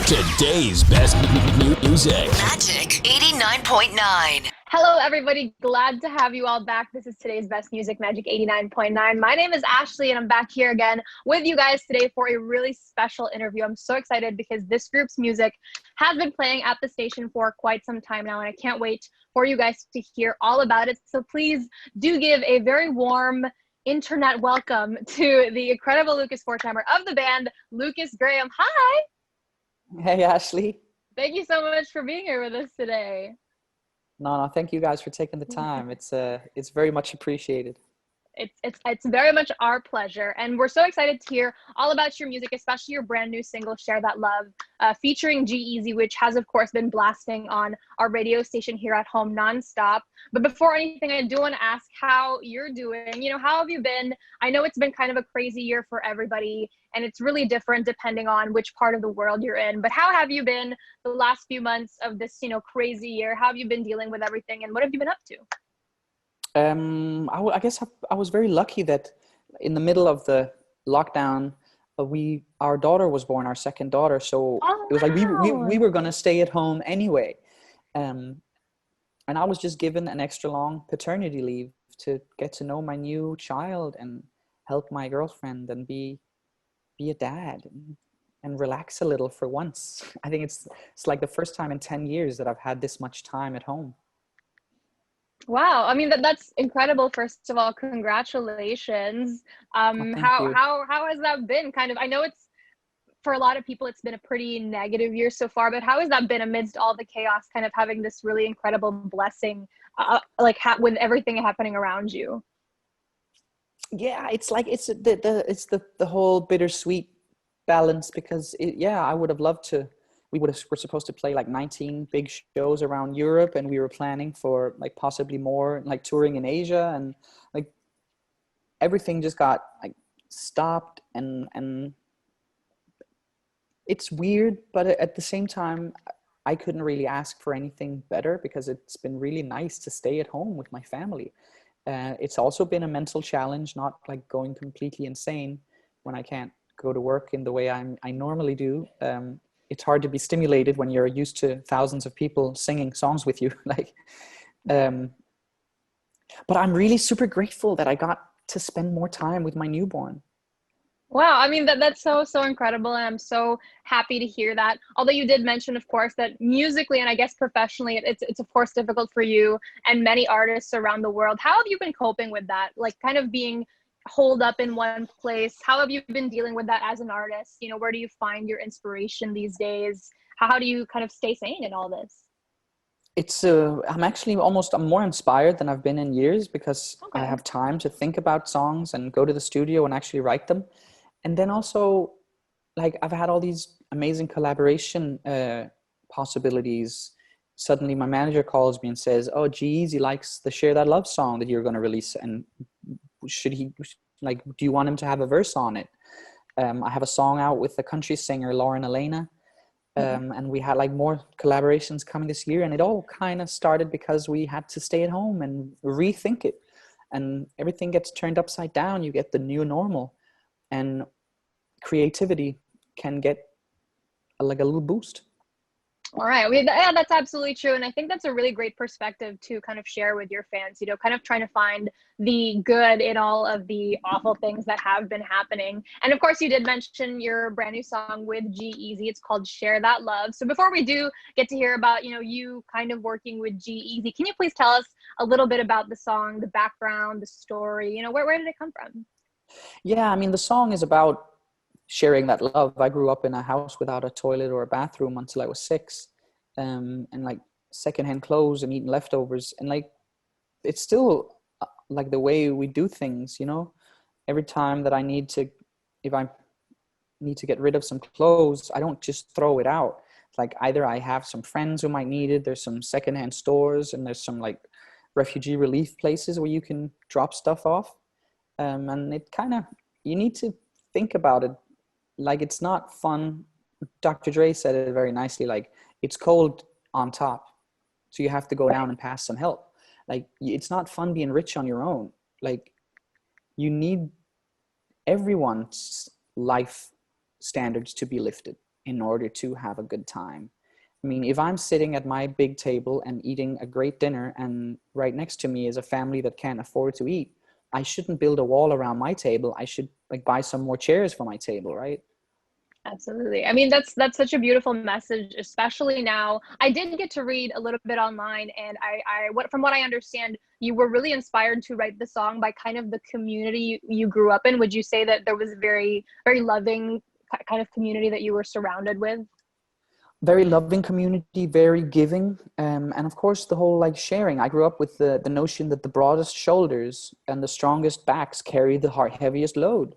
Today's best music. Magic 89.9. Hello, everybody. Glad to have you all back. This is today's best music, Magic 89.9. My name is Ashley, and I'm back here again with you guys today for a really special interview. I'm so excited because this group's music has been playing at the station for quite some time now, and I can't wait for you guys to hear all about it. So please do give a very warm internet welcome to the incredible Lukas Forchhammer of the band, Lukas Graham. Hi! Hey, Ashley. Thank you so much for being here with us today. No, thank you guys for taking the time. It's very much appreciated. It's very much our pleasure, and we're so excited to hear all about your music, especially your brand new single "Share That Love," featuring G-Eazy, which has of course been blasting on our radio station here at home nonstop. But before anything, I do want to ask how you're doing. You know, how have you been? I know it's been kind of a crazy year for everybody, and it's really different depending on which part of the world you're in. But how have you been the last few months of this, crazy year? How have you been dealing with everything, and what have you been up to? I guess I was very lucky that in the middle of the lockdown, our daughter was born, our second daughter. So it was like we were going to stay at home anyway. And I was just given an extra long paternity leave to get to know my new child and help my girlfriend and be a dad and relax a little for once. I think it's like the first time in 10 years that I've had this much time at home. Wow, I mean that's incredible. First of all, congratulations. Thank you. How has that been? Kind of, I know it's for a lot of people it's been a pretty negative year so far, but how has that been amidst all the chaos? Kind of having this really incredible blessing, with everything happening around you. Yeah, it's like it's the whole bittersweet balance because I would have loved to. We're supposed to play like 19 big shows around Europe, and we were planning for like possibly more, like touring in Asia, and like everything just got like stopped, and it's weird, but at the same time I couldn't really ask for anything better because it's been really nice to stay at home with my family. It's also been a mental challenge, not like going completely insane when I can't go to work in the way I normally do. It's hard to be stimulated when you're used to thousands of people singing songs with you. But I'm really super grateful that I got to spend more time with my newborn. Wow, I mean that's so incredible, and I'm so happy to hear that. Although you did mention, of course, that musically and I guess professionally, it's of course difficult for you and many artists around the world. How have you been coping with that? Like kind of being holed up in one place. How have you been dealing with that as an artist? Where do you find your inspiration these days? How do you kind of stay sane in all this? I'm more inspired than I've been in years because Okay. I have time to think about songs and go to the studio and actually write them. And then also, like, I've had all these amazing collaboration possibilities. Suddenly my manager calls me and says, "Oh, G-Eazy likes the Share That Love song that you're going to release, and do you want him to have a verse on it?" I have a song out with the country singer Lauren Elena, and we had like more collaborations coming this year, and it all kind of started because we had to stay at home and rethink it, and everything gets turned upside down. You get the new normal, and creativity can get a little boost. All right. Yeah, that's absolutely true. And I think that's a really great perspective to kind of share with your fans, kind of trying to find the good in all of the awful things that have been happening. And of course, you did mention your brand new song with G-Eazy. It's called Share That Love. So before we do get to hear about, you kind of working with G-Eazy, can you please tell us a little bit about the song, the background, the story, where did it come from? Yeah, I mean, the song is about sharing that love. I grew up in a house without a toilet or a bathroom until I was 6, and like secondhand clothes and eating leftovers, and like it's still like the way we do things. Every time that if I need to get rid of some clothes, I don't just throw it out. Like either I have some friends who might need it. There's some secondhand stores, and there's some like refugee relief places where you can drop stuff off, and it kind of, you need to think about it. Like, it's not fun. Dr. Dre said it very nicely, like, it's cold on top, so you have to go down and pass some help. Like, it's not fun being rich on your own. Like, you need everyone's life standards to be lifted. in order to have a good time. I mean, if I'm sitting at my big table and eating a great dinner and right next to me is a family that can't afford to eat, I shouldn't build a wall around my table. I should like buy some more chairs for my table, right? Absolutely. I mean, that's such a beautiful message, especially now. I did get to read a little bit online, and what from what I understand, you were really inspired to write the song by kind of the community you grew up in. Would you say that there was a very, very loving kind of community that you were surrounded with? Very loving community, very giving, and of course the whole like sharing. I grew up with the notion that the broadest shoulders and the strongest backs carry the heaviest load,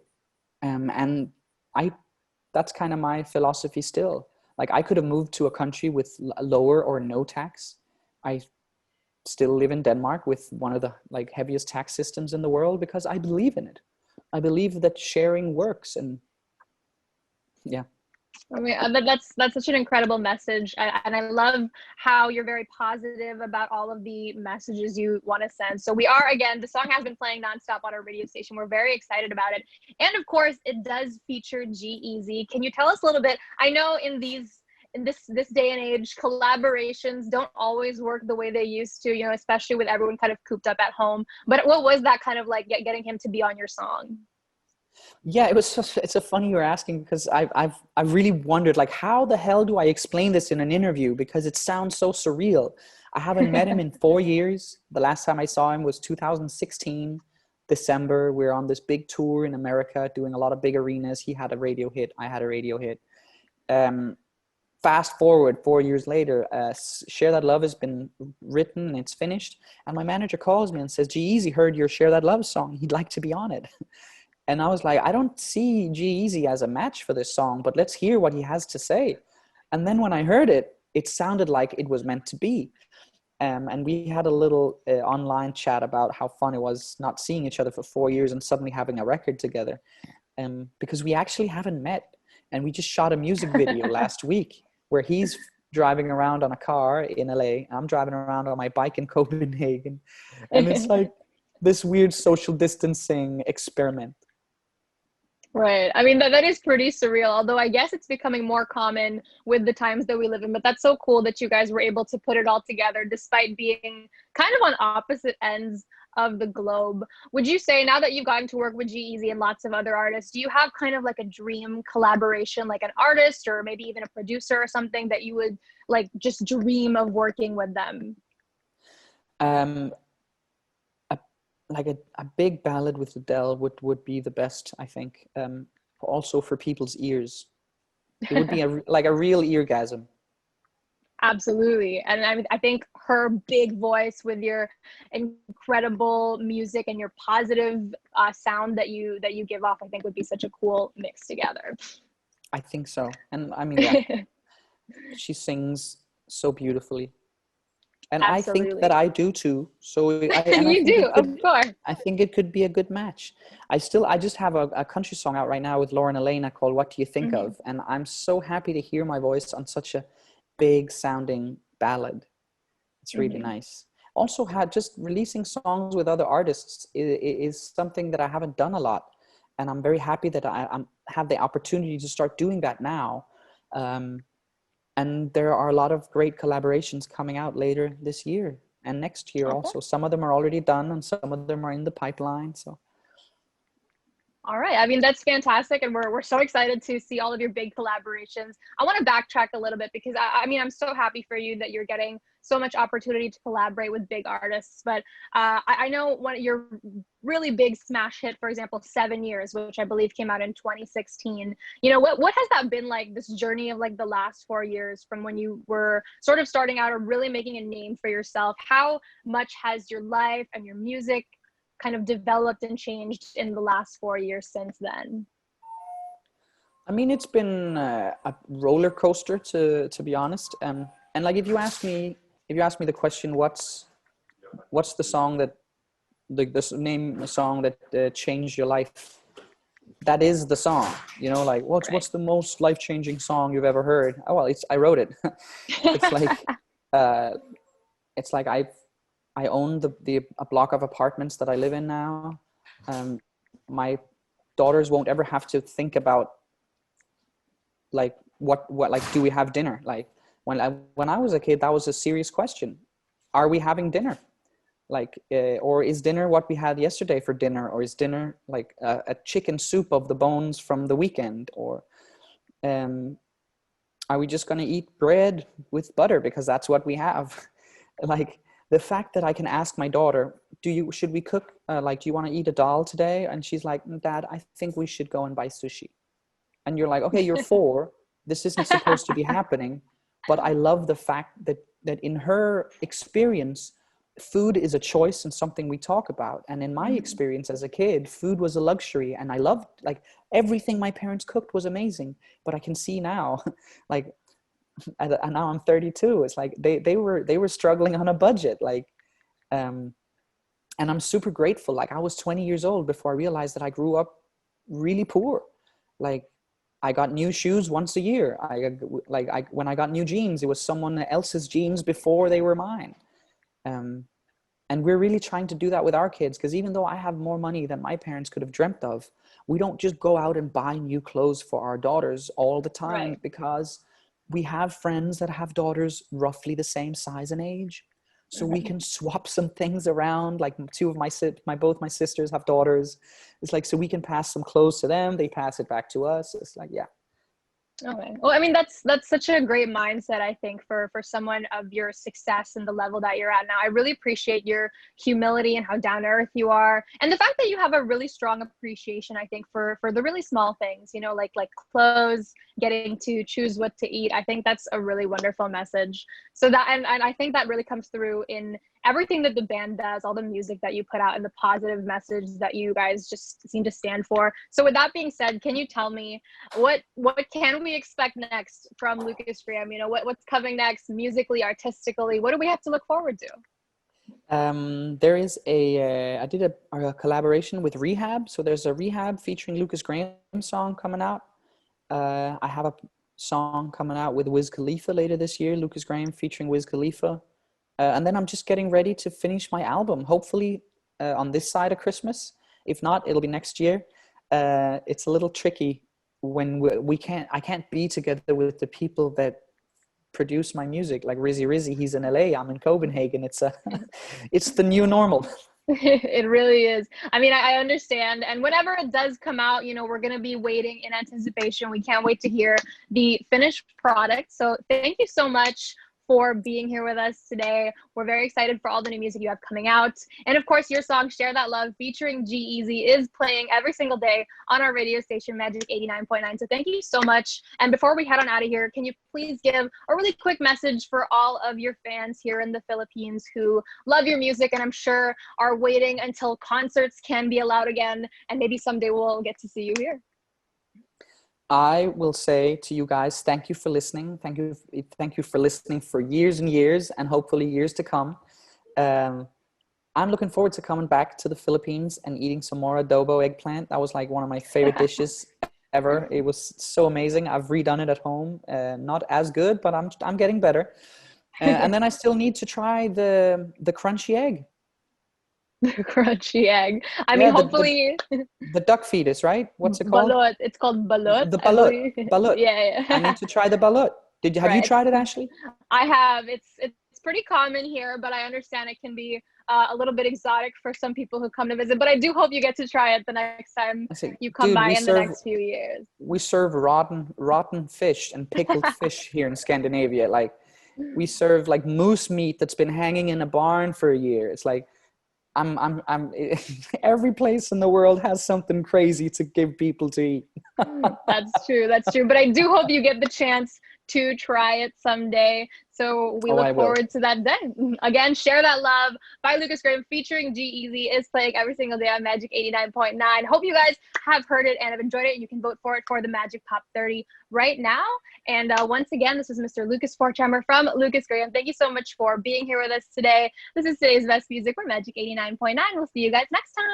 and I that's kind of my philosophy still. Like I could have moved to a country with lower or no tax. I still live in Denmark with one of the like heaviest tax systems in the world because I believe in it. I believe that sharing works, and yeah. I mean, that's such an incredible message, and I love how you're very positive about all of the messages you want to send. So we are, again, the song has been playing nonstop on our radio station. We're very excited about it, and of course, it does feature G-Eazy. Can you tell us a little bit? I know in this day and age, collaborations don't always work the way they used to. You know, especially with everyone kind of cooped up at home. But what was that kind of like getting him to be on your song? Yeah, it's a funny you're asking because I've really wondered like how the hell do I explain this in an interview because it sounds so surreal. I haven't met him in 4 years. The last time I saw him was 2016 December. We're on this big tour in America doing a lot of big arenas. He had a radio hit, I had a radio hit. Fast forward 4 years later, Share That Love has been written and it's finished, and my manager calls me and says, G-Eazy heard your Share That Love song, he'd like to be on it. And I was like, I don't see G-Eazy as a match for this song, but let's hear what he has to say. And then when I heard it, it sounded like it was meant to be. And we had a little online chat about how fun it was not seeing each other for 4 years and suddenly having a record together. Because we actually haven't met. And we just shot a music video last week where he's driving around on a car in LA. I'm driving around on my bike in Copenhagen. And it's like this weird social distancing experiment. Right. I mean, that is pretty surreal, although I guess it's becoming more common with the times that we live in. But that's so cool that you guys were able to put it all together despite being kind of on opposite ends of the globe. Would you say now that you've gotten to work with G-Eazy and lots of other artists, do you have kind of like a dream collaboration, like an artist or maybe even a producer or something that you would like just dream of working with them? Like a big ballad with Adele would be the best, I think. Also for people's ears, it would be like a real eargasm. Absolutely. And I think her big voice with your incredible music and your positive sound that you give off, I think would be such a cool mix together. I think so. And I mean, yeah, she sings so beautifully. And Absolutely. I think that I do too. So You do, of course. I think it could be a good match. I just have a country song out right now with Lauren Elena called What Do You Think Of? And I'm so happy to hear my voice on such a big sounding ballad. It's really nice. Also just releasing songs with other artists is something that I haven't done a lot. And I'm very happy that I have the opportunity to start doing that now. And there are a lot of great collaborations coming out later this year and next year also. Some of them are already done and some of them are in the pipeline. So. All right. I mean, that's fantastic. And we're so excited to see all of your big collaborations. I want to backtrack a little bit because I mean, I'm so happy for you that you're getting so much opportunity to collaborate with big artists. But I know one of your really big smash hit, for example, 7 Years, which I believe came out in 2016. You know, what has that been like, this journey of like the last 4 years from when you were sort of starting out or really making a name for yourself? How much has your life and your music kind of developed and changed in the last 4 years since then? I mean, it's been a roller coaster to be honest. And like, if you ask me the question, what's the song that name a song that changed your life? That is the song, you know, like what's the most life-changing song you've ever heard? Oh, well, I wrote it. It's like I own a block of apartments that I live in now. My daughters won't ever have to think about like what like, do we have dinner? Like when I was a kid, that was a serious question. Are we having dinner? Like, or is dinner what we had yesterday for dinner? Or is dinner like a chicken soup of the bones from the weekend? Or are we just going to eat bread with butter because that's what we have? Like, the fact that I can ask my daughter, should we cook? Like, do you want to eat a dal today? And she's like, Dad, I think we should go and buy sushi. And you're like, okay, you're 4. This isn't supposed to be happening. But I love the fact that in her experience, food is a choice and something we talk about. And in my experience as a kid, food was a luxury. And I loved, like, everything my parents cooked was amazing. But I can see now, like, and now I'm 32. It's like they were struggling on a budget. Like, and I'm super grateful. Like, I was 20 years old before I realized that I grew up really poor. Like, I got new shoes once a year. When I got new jeans, it was someone else's jeans before they were mine. And we're really trying to do that with our kids, because even though I have more money than my parents could have dreamt of, we don't just go out and buy new clothes for our daughters all the time, Right. because we have friends that have daughters roughly the same size and age. So we can swap some things around. Like, both my sisters have daughters. It's like, so we can pass some clothes to them. They pass it back to us. It's like, yeah. Okay. Well, I mean, that's such a great mindset, I think, for someone of your success and the level that you're at now. I really appreciate your humility and how down to earth you are, and the fact that you have a really strong appreciation, I think, for the really small things, you know, like clothes, getting to choose what to eat. I think that's a really wonderful message. So that, and I think that really comes through in everything that the band does, all the music that you put out, and the positive message that you guys just seem to stand for. So with that being said, can you tell me what can we expect next from Lukas Graham? You know, what's coming next musically, artistically? What do we have to look forward to? There is I did a collaboration with Rehab. So there's a Rehab featuring Lukas Graham song coming out. I have a song coming out with Wiz Khalifa later this year, Lukas Graham featuring Wiz Khalifa. And then I'm just getting ready to finish my album, hopefully on this side of Christmas. If not, it'll be next year. It's a little tricky when I can't be together with the people that produce my music. Like Rizzy, he's in LA, I'm in Copenhagen. It's the new normal. It really is. I mean, I understand. And whenever it does come out, you know, we're going to be waiting in anticipation. We can't wait to hear the finished product. So thank you so much for being here with us today. We're very excited for all the new music you have coming out. And of course, your song, Share That Love, featuring G-Eazy, is playing every single day on our radio station, Magic 89.9. So thank you so much. And before we head on out of here, can you please give a really quick message for all of your fans here in the Philippines who love your music and I'm sure are waiting until concerts can be allowed again, and maybe someday we'll get to see you here? I will say to you guys, thank you for listening. Thank you for listening for years and years, and hopefully years to come. I'm looking forward to coming back to the Philippines and eating some more adobo eggplant. That was like one of my favorite dishes ever. It was so amazing. I've redone it at home. Not as good, but I'm getting better. And then I still need to try the crunchy egg. Crunchy egg. I mean, hopefully the duck fetus, right? What's it called? Balut. It's called balut. The balut. Balut. Yeah. I need to try the balut. Have you tried it, Ashley? I have. It's pretty common here, but I understand it can be a little bit exotic for some people who come to visit. But I do hope you get to try it the next time you come by in the next few years. We serve rotten fish and pickled fish here in Scandinavia. Like, we serve like moose meat that's been hanging in a barn for a year. It's like, I'm every place in the world has something crazy to give people to eat. That's true. But I do hope you get the chance to try it someday. So we look forward to that day. Again, Share That Love by Lukas Graham featuring G-Eazy is playing every single day on Magic 89.9. Hope you guys have heard it and have enjoyed it. You can vote for it for the Magic Pop 30 right now. And once again, this is Mr. Lukas Forchhammer from Lukas Graham. Thank you so much for being here with us today. This is today's best music for Magic 89.9. We'll see you guys next time.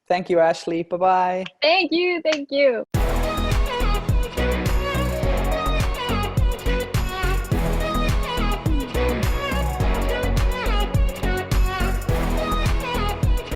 Thank you, Ashley. Bye-bye. Thank you.